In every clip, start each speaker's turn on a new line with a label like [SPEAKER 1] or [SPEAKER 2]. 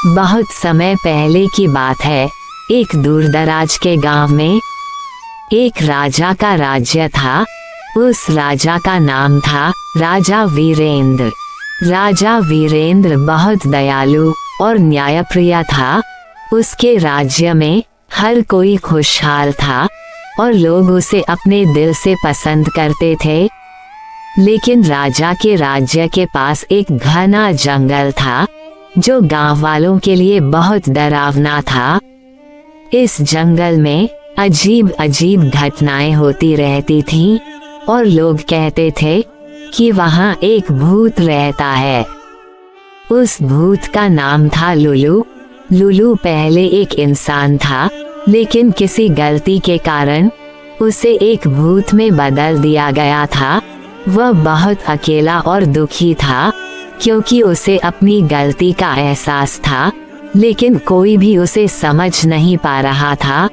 [SPEAKER 1] बहुत समय पहले की बात है। एक दूरदराज के गांव में एक राजा का राज्य था। उस राजा का नाम था राजा वीरेंद्र। राजा वीरेंद्र बहुत दयालु और न्यायप्रिय था। उसके राज्य में हर कोई खुशहाल था और लोग उसे अपने दिल से पसंद करते थे। लेकिन राजा के राज्य के पास एक घना जंगल था जो गांव वालों के लिए बहुत डरावना था। इस जंगल में अजीब अजीब घटनाएं होती रहती थीं और लोग कहते थे कि वहां एक भूत रहता है। उस भूत का नाम था लुलू। लुलू पहले एक इंसान था, लेकिन किसी गलती के कारण उसे एक भूत में बदल दिया गया था। वह बहुत अकेला और दुखी था क्योंकि उसे अपनी गलती का एहसास था, लेकिन कोई भी उसे समझ नहीं पा रहा था।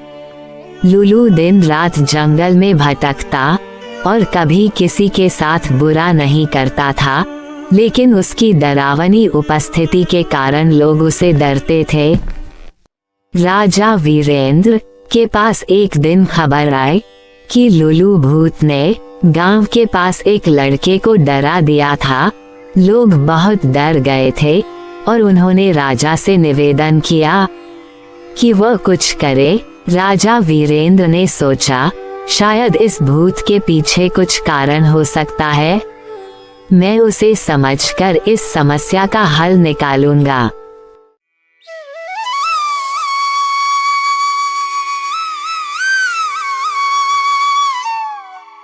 [SPEAKER 1] लुलू दिन रात जंगल में भटकता और कभी किसी के साथ बुरा नहीं करता था, लेकिन उसकी डरावनी उपस्थिति के कारण लोग उसे डरते थे। राजा वीरेंद्र के पास एक दिन खबर आई कि लुलू भूत ने गांव के पास एक लड़के को डरा दिया था। लोग बहुत डर गए थे और उन्होंने राजा से निवेदन किया कि वह कुछ करे। राजा वीरेंद्र ने सोचा, शायद इस भूत के पीछे कुछ कारण हो सकता है। मैं उसे समझकर इस समस्या का हल निकालूंगा।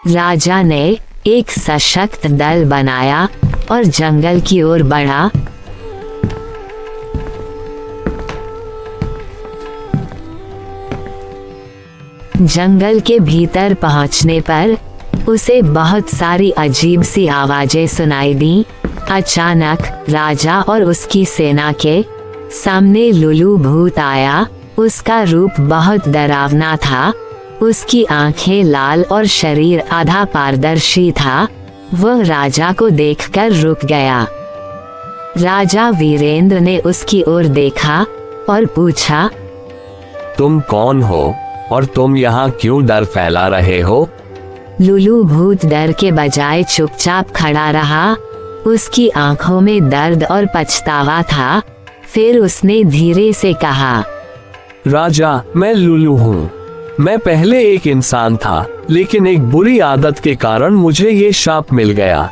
[SPEAKER 1] राजा ने एक सशक्त दल बनाया और जंगल की ओर बढ़ा। जंगल के भीतर पहुंचने पर उसे बहुत सारी अजीब सी आवाजें सुनाई दी। अचानक राजा और उसकी सेना के सामने लुलू भूत आया। उसका रूप बहुत डरावना था। उसकी आंखें लाल और शरीर आधा पारदर्शी था। वह राजा को देखकर रुक गया। राजा वीरेंद्र ने उसकी ओर देखा और पूछा,
[SPEAKER 2] तुम कौन हो और तुम यहाँ क्यों डर फैला रहे हो?
[SPEAKER 1] लुलू भूत डर के बजाय चुपचाप खड़ा रहा। उसकी आंखों में दर्द और पछतावा था। फिर उसने धीरे से कहा,
[SPEAKER 2] राजा, मैं लुलू हूँ। मैं पहले एक इंसान था, लेकिन एक बुरी आदत के कारण मुझे ये शाप मिल गया।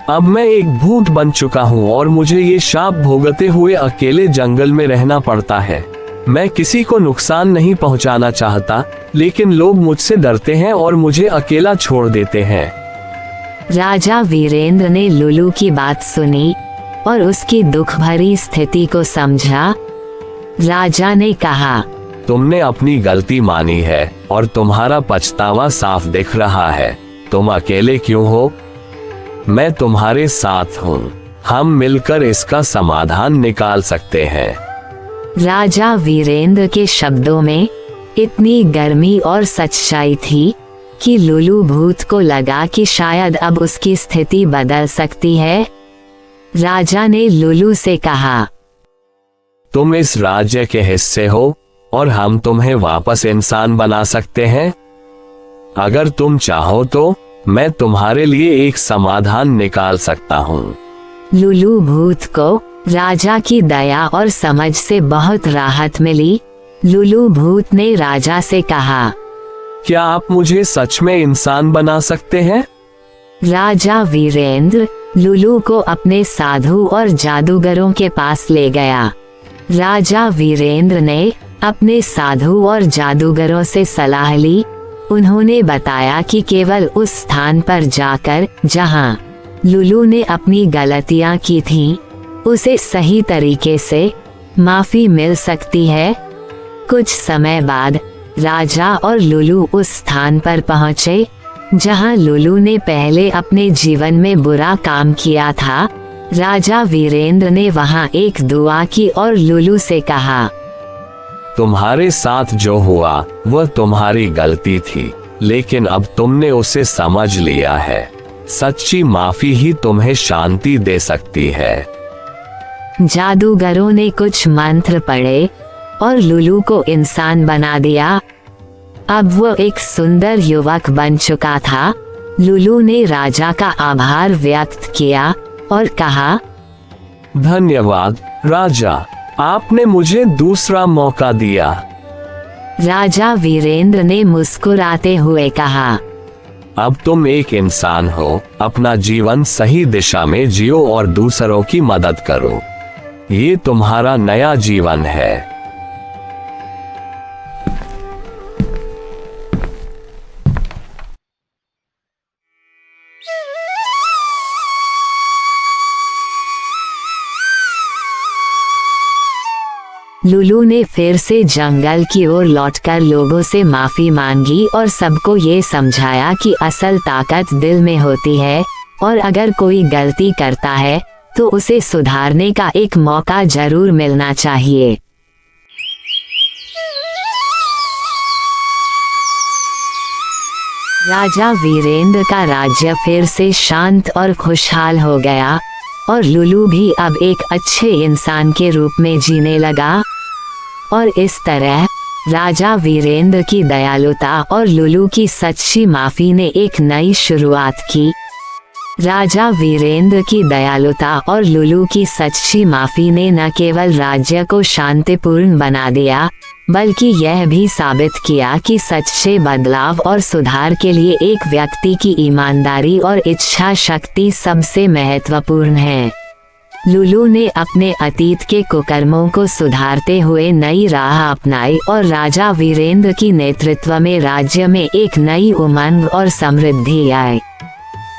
[SPEAKER 2] अब मैं एक भूत बन चुका हूँ और मुझे ये शाप भोगते हुए अकेले जंगल में रहना पड़ता है। मैं किसी को नुकसान नहीं पहुँचाना चाहता, लेकिन लोग मुझसे डरते हैं और मुझे अकेला छोड़ देते हैं।
[SPEAKER 1] राजा वीरेंद्र ने लुलू की बात सुनी और उसकी दुख भरी स्थिति को समझा। राजा ने कहा,
[SPEAKER 2] तुमने अपनी गलती मानी है और तुम्हारा पछतावा साफ दिख रहा है। तुम अकेले क्यों हो? मैं तुम्हारे साथ हूँ। हम मिलकर इसका समाधान निकाल सकते हैं।
[SPEAKER 1] राजा वीरेंद्र के शब्दों में इतनी गर्मी और सच्चाई थी कि लुलू भूत को लगा कि शायद अब उसकी स्थिति बदल सकती है। राजा ने लुलू से कहा,
[SPEAKER 2] तुम इस राज्य के हिस्से हो और हम तुम्हें वापस इंसान बना सकते हैं। अगर तुम चाहो तो मैं तुम्हारे लिए एक समाधान निकाल सकता हूँ।
[SPEAKER 1] लुलू भूत को राजा की दया और समझ से बहुत राहत मिली। लुलू भूत ने राजा से कहा,
[SPEAKER 2] क्या आप मुझे सच में इंसान बना सकते हैं?
[SPEAKER 1] राजा वीरेंद्र लुलू को अपने साधु और जादूगरों के पास ले गया। राजा वीरेंद्र ने अपने साधु और जादूगरों से सलाह ली। उन्होंने बताया कि केवल उस स्थान पर जाकर जहां लुलू ने अपनी गलतियां की थीं, उसे सही तरीके से माफी मिल सकती है। कुछ समय बाद राजा और लुलू उस स्थान पर पहुंचे जहां लुलू ने पहले अपने जीवन में बुरा काम किया था। राजा वीरेंद्र ने वहां एक दुआ की और लुलू से कहा,
[SPEAKER 2] तुम्हारे साथ जो हुआ वह तुम्हारी गलती थी, लेकिन अब तुमने उसे समझ लिया है। सच्ची माफी ही तुम्हें शांति दे सकती है।
[SPEAKER 1] जादूगरों ने कुछ मंत्र पढ़े और लुलू को इंसान बना दिया। अब वो एक सुंदर युवक बन चुका था। लुलू ने राजा का आभार व्यक्त किया और कहा,
[SPEAKER 2] धन्यवाद राजा, आपने मुझे दूसरा मौका दिया।
[SPEAKER 1] राजा वीरेंद्र ने मुस्कुराते हुए कहा,
[SPEAKER 2] अब तुम एक इंसान हो, अपना जीवन सही दिशा में जियो और दूसरों की मदद करो। ये तुम्हारा नया जीवन है।
[SPEAKER 1] लुलू ने फिर से जंगल की ओर लौटकर लोगों से माफी मांगी और सबको ये समझाया कि असल ताकत दिल में होती है और अगर कोई गलती करता है तो उसे सुधारने का एक मौका जरूर मिलना चाहिए। राजा वीरेंद्र का राज्य फिर से शांत और खुशहाल हो गया और लुलू भी अब एक अच्छे इंसान के रूप में जीने लगा। और इस तरह राजा वीरेंद्र की दयालुता और लुलू की सच्ची माफी ने एक नई शुरुआत की। राजा वीरेंद्र की दयालुता और लुलू की सच्ची माफी ने न केवल राज्य को शांतिपूर्ण बना दिया, बल्कि यह भी साबित किया कि सच्चे बदलाव और सुधार के लिए एक व्यक्ति की ईमानदारी और इच्छा शक्ति सबसे महत्वपूर्ण है। लुलू ने अपने अतीत के कुकर्मों को सुधारते हुए नई राह अपनाई और राजा वीरेंद्र की नेतृत्व में राज्य में एक नई उमंग और समृद्धि आई।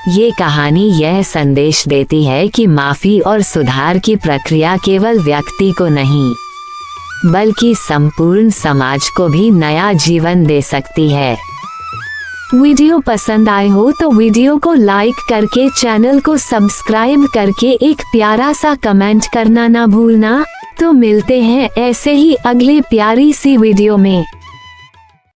[SPEAKER 1] ये कहानी यह संदेश देती है कि माफी और सुधार की प्रक्रिया केवल व्यक्ति को नहीं, बल्कि संपूर्ण समाज को भी नया जीवन दे सकती है। वीडियो पसंद आए हो तो वीडियो को लाइक करके चैनल को सब्सक्राइब करके एक प्यारा सा कमेंट करना ना भूलना। तो मिलते हैं ऐसे ही अगली प्यारी सी वीडियो में।